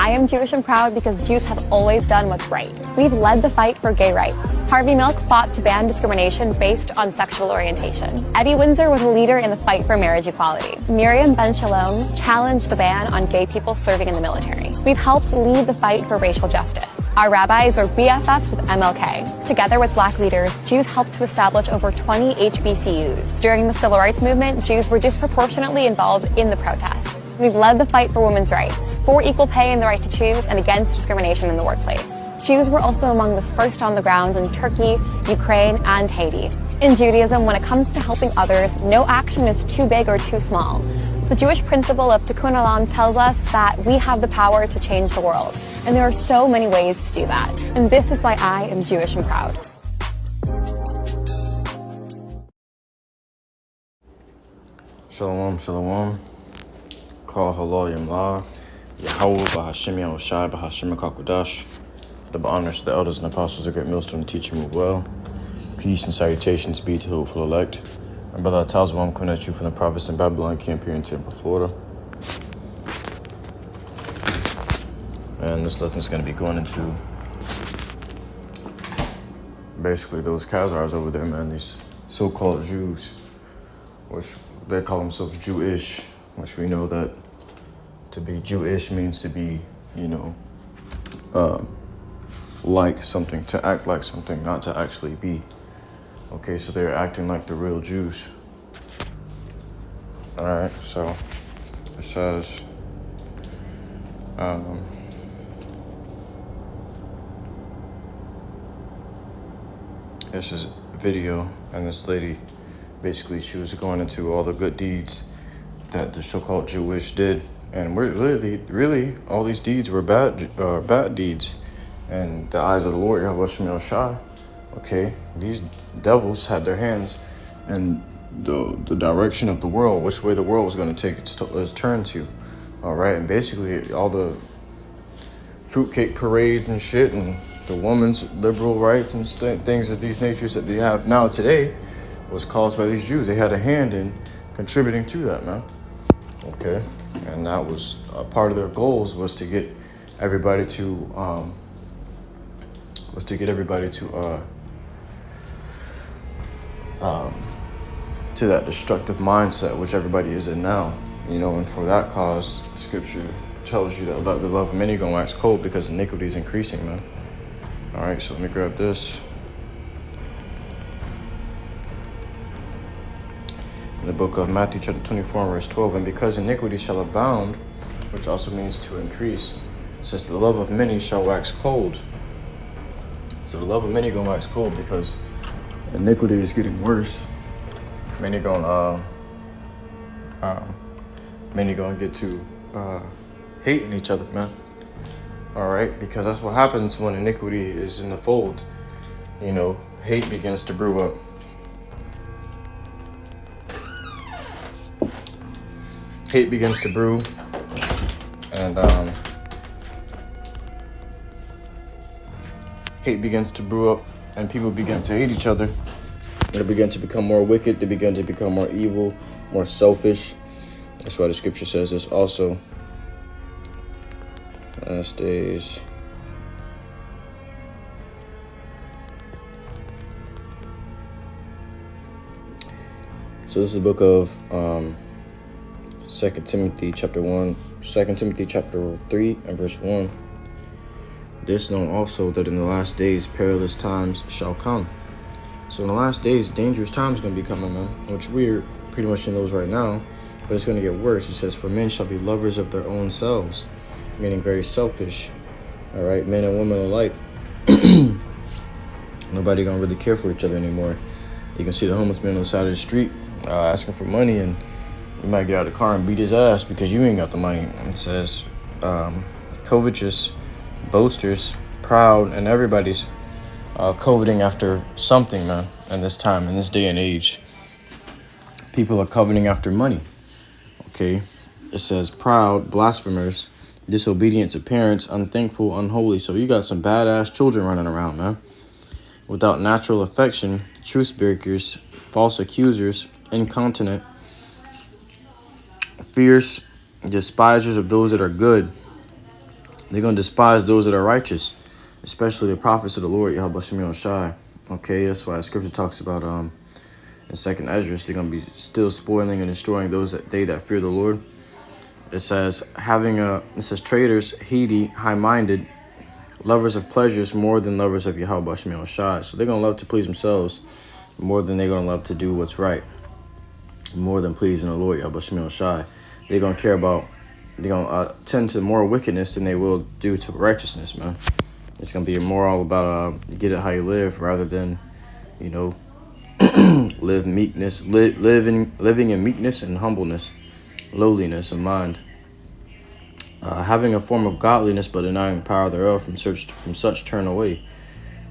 I am Jewish and proud because Jews have always done what's right. We've led the fight for gay rights. Harvey Milk fought to ban discrimination based on sexual orientation. Eddie Windsor was a leader in the fight for marriage equality. Miriam Ben Shalom challenged the ban on gay people serving in the military. We've helped lead the fight for racial justice. Our rabbis were BFFs with MLK. Together with black leaders, Jews helped to establish over 20 HBCUs. During the civil rights movement, Jews were disproportionately involved in the protests. We've led the fight for women's rights, for equal pay and the right to choose, and against discrimination in the workplace. Jews were also among the first on the ground in Turkey, Ukraine, and Haiti. In Judaism, when it comes to helping others, no action is too big or too small. The Jewish principle of Tikkun Olam tells us that we have the power to change the world, and there are so many ways to do that. And this is why I am Jewish and proud. Shalom, shalom. Call HALALYAM La. YAHAWAH, BAHASHAM, BAHASHAM, QADASH. The honors to the elders and apostles of great MILLSTONE to teach you move well. Peace and salutations be to the hopeful elect. My brother Tazwa, I'm coming at you from the province in Babylon camp here in Tampa, Florida. And this lesson is going to be going into basically those Khazars over there, man, these so-called Jews, which they call themselves Jewish, which we know that to be Jewish means to be, like something, to act like something, not to actually be. Okay, so they're acting like the real Jews. All right, so it says, this is a video, and this lady, basically, she was going into all the good deeds that the so-called Jewish did, and really, all these deeds were bad deeds, in the eyes of the Lord, YAHAWASHI. Okay, these devils had their hands in the direction of the world, which way the world was going to take its turn to. All right, and basically all the fruitcake parades and shit, and the woman's liberal rights and things of these natures that they have now today was caused by these Jews. They had a hand in contributing to that, man. Okay, and that was a part of their goals, was to get everybody to to that destructive mindset which everybody is in now, and for that cause, Scripture tells you that the love of many gonna wax cold because iniquity is increasing, man. All right, so let me grab this. In the book of Matthew chapter 24 verse 12, and because iniquity shall abound, which also means to increase, it says the love of many shall wax cold. So the love of many gonna wax cold because iniquity is getting worse. Many gonna get to hating each other, man. All right, because that's what happens when iniquity is in the fold. Hate begins to brew up. Hate begins to brew, and hate begins to brew up, and people begin to hate each other. They begin to become more wicked. They begin to become more evil, more selfish. That's why the Scripture says this also. Last days. So this is the book of 2 Timothy chapter 3 and verse 1. This know also that in the last days perilous times shall come. So in the last days, dangerous times going to be coming, man, which we're pretty much in those right now, but it's going to get worse. It says, for men shall be lovers of their own selves, meaning very selfish. All right, men and women alike. Nobody going to really care for each other anymore. You can see the homeless man on the side of the street asking for money, and you might get out of the car and beat his ass because you ain't got the money. It says, covetous, boasters, proud, and everybody's coveting after something, man. In this time, in this day and age, people are coveting after money. Okay, it says proud, blasphemers, disobedient to parents, unthankful, unholy. So you got some badass children running around, man, without natural affection, truth breakers, false accusers, incontinent, fierce, despisers of those that are good, They're going to despise those that are righteous, especially the prophets of the Lord, YAHAWASHI. Okay, that's why the scripture talks about in 2nd Ezra, they're going to be still spoiling and destroying those that fear the Lord. It says, traitors, heedy, high-minded, lovers of pleasures more than lovers of YAHAWASHI. So they're going to love to please themselves more than they're going to love to do what's right. More than pleasing the Lord, YAHAWASHI. They're going to care about, they're going to tend to more wickedness than they will do to righteousness, man. It's going to be more all about get it how you live rather than, you know, living in meekness and humbleness, lowliness of mind. Having a form of godliness but denying the power thereof, from such turn away.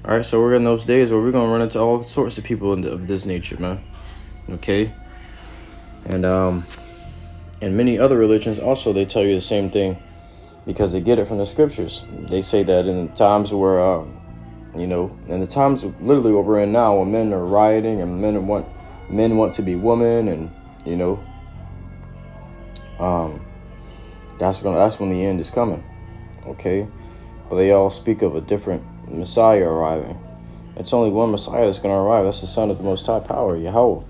All right, so we're in those days where we're going to run into all sorts of people of this nature, man. Okay? And many other religions also, they tell you the same thing because they get it from the scriptures. They say that in the times where, you know, in the times literally what we're in now, when men are rioting and men want to be women, and, you know, that's when the end is coming. Okay? But they all speak of a different Messiah arriving. It's only one Messiah that's going to arrive. That's the Son of the Most High Power, Yahweh.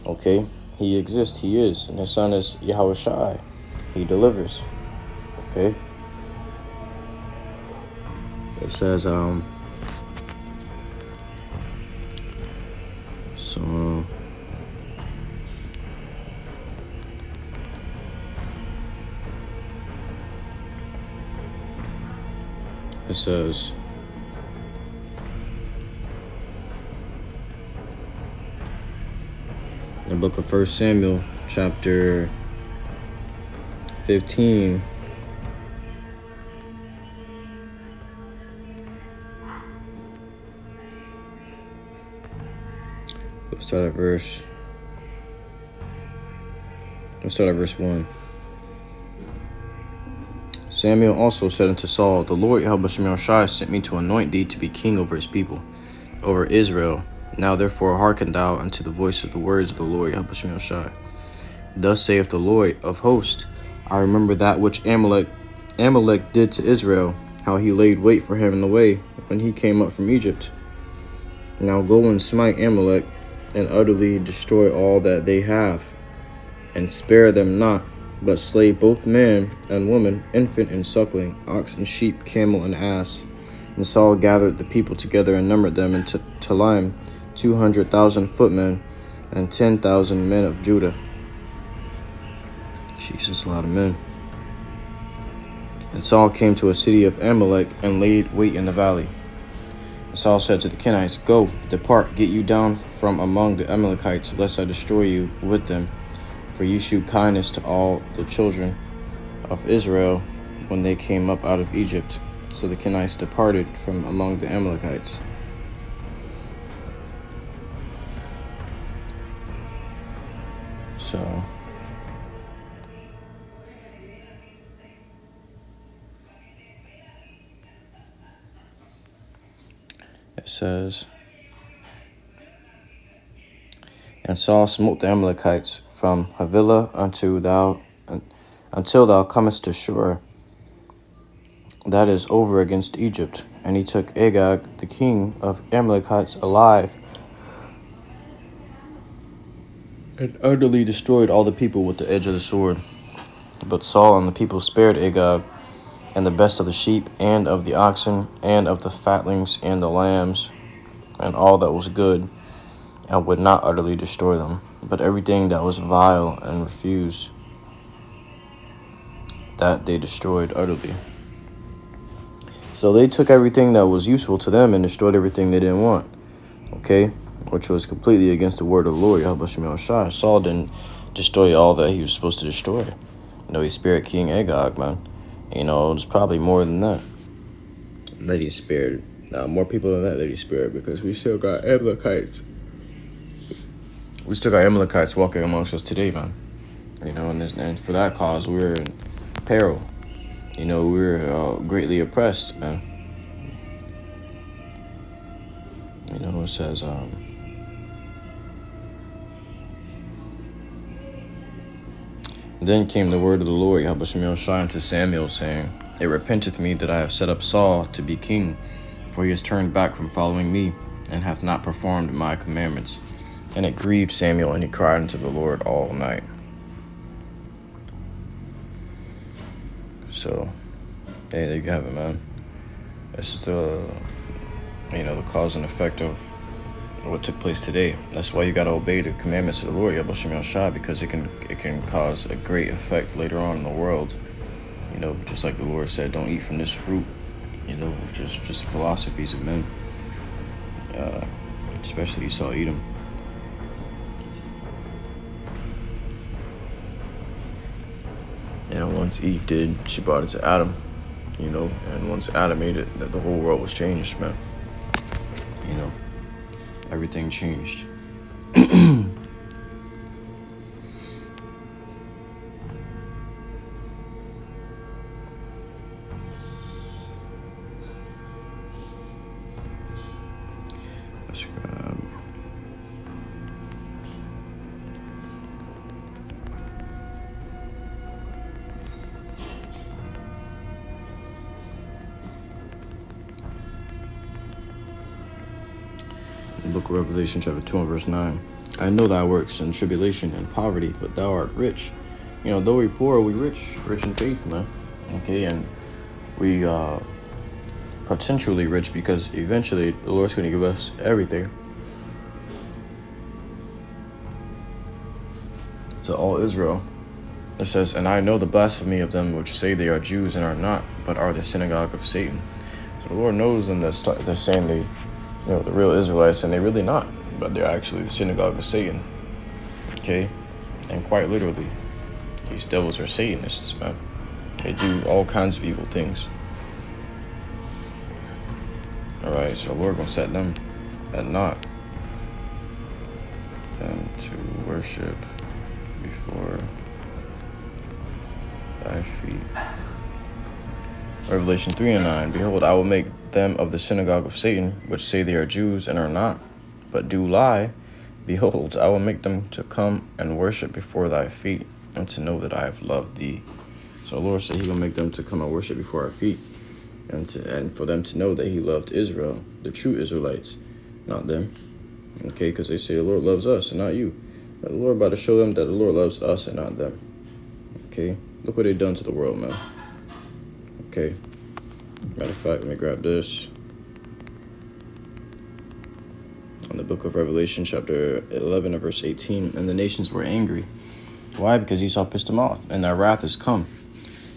Okay? He exists. He is. And his Son is YAHAWASHI. He delivers. Okay? It says, it says, in the book of 1 Samuel, chapter 15, let's start at verse 1. Samuel also said unto Saul, the Lord YAHAWASHI sent me to anoint thee to be king over his people, over Israel. Now therefore hearken thou unto the voice of the words of the Lord YAHAWASHI. Thus saith the Lord of hosts, I remember that which Amalek did to Israel, how he laid wait for him in the way when he came up from Egypt. Now go and smite Amalek, and utterly destroy all that they have, and spare them not, but slay both man and woman, infant and suckling, ox and sheep, camel and ass. And Saul gathered the people together and numbered them in Telaim, 200,000 footmen, and 10,000 men of Judah. Jesus, a lot of men. And Saul came to a city of Amalek and laid wait in the valley. And Saul said to the Kenites, go, depart, get you down from among the Amalekites, lest I destroy you with them. For ye shewed kindness to all the children of Israel when they came up out of Egypt. So the Kenites departed from among the Amalekites. So it says, and Saul smote the Amalekites from Havilah until thou comest to Shur, that is over against Egypt. And he took Agag, the king of Amalekites, alive, and utterly destroyed all the people with the edge of the sword. But Saul and the people spared Agag, and the best of the sheep, and of the oxen, and of the fatlings, and the lambs, and all that was good, and would not utterly destroy them, but everything that was vile and refused, that they destroyed utterly. So they took everything that was useful to them and destroyed everything they didn't want, okay? Which was completely against the word of the Lord, YAHAWASHI. Saul didn't destroy all that he was supposed to destroy. You know, he spared King Agag, man. You know, it's probably more than that he spared. More people than that he spared, because we still got Amalekites. We still got Amalekites walking amongst us today, man. You know, and for that cause, we're in peril. You know, we're greatly oppressed, man. You know, it says, then came the word of the Lord, YAHAWASHI, unto Samuel, saying, It repenteth me that I have set up Saul to be king, for he has turned back from following me, and hath not performed my commandments. And it grieved Samuel, and he cried unto the Lord all night. So, hey, there you have it, man. This is the cause and effect of what took place today. That's why you gotta obey the commandments of the Lord, YAHAWASHI, because it can cause a great effect later on in the world. Just like the Lord said, don't eat from this fruit. Just philosophies of men. Especially Esau, Edom. And once Eve did, she brought it to Adam. And once Adam ate it, the whole world was changed, man. Everything changed. Let's grab. The book of Revelation, chapter 2 and verse 9. I know thy works in tribulation and poverty, but thou art rich. Though we poor, we rich in faith, man. Okay, and we potentially rich because eventually the Lord's going to give us everything. To all Israel, it says, and I know the blasphemy of them which say they are Jews and are not, but are the synagogue of Satan. So the Lord knows them that they're saying they, the real Israelites, and they're really not, but they're actually the synagogue of Satan. Okay, and quite literally, these devils are Satanists, man. They do all kinds of evil things. Alright, so the Lord gonna set them at naught, and to worship before thy feet. Revelation 3 and 9. Behold, I will make them of the synagogue of Satan, which say they are Jews and are not, but do lie. Behold, I will make them to come and worship before thy feet, and to know that I have loved thee. So the Lord said he will make them to come and worship before our feet, and for them to know that he loved Israel, the true Israelites, not them. Okay, because they say the Lord loves us and not you. But the Lord about to show them that the Lord loves us and not them. Okay, look what they've done to the world, man. Okay, matter of fact, let me grab this. On the book of Revelation, chapter 11 and verse 18. And the nations were angry. Why? Because Esau pissed them off, and their wrath is come.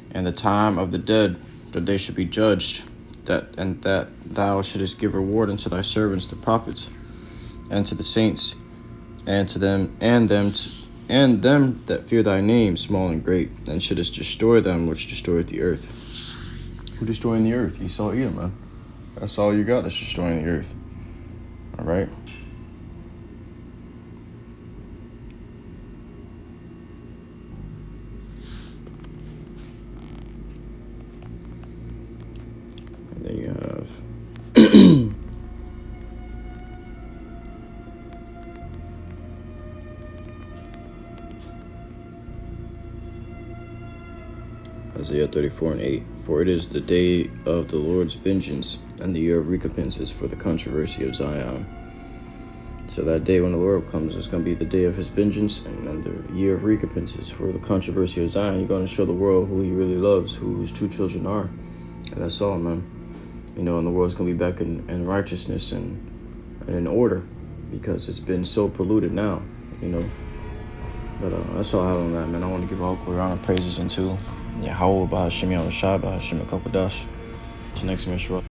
And the time of the dead, that they should be judged, that thou shouldest give reward unto thy servants the prophets, and to the saints, and to them that fear thy name, small and great, and shouldest destroy them which destroyed the earth. Who destroying the earth? Esau, Edom, man. That's all you got that's destroying the earth. All right. And then you have Isaiah 34 and 8. For it is the day of the Lord's vengeance, and the year of recompenses for the controversy of Zion. So that day when the Lord comes, it's going to be the day of his vengeance, and then the year of recompenses for the controversy of Zion. You're going to show the world who he really loves, who his true children are. And that's all, man. And the world's going to be back in righteousness and in order, because it's been so polluted now, But that's all I had on that, man. I want to give all glory, honor, praises unto YAHAWAH, BAHASHAM, YAHAWASHI, BAHASHAM, QADASH. Till next time,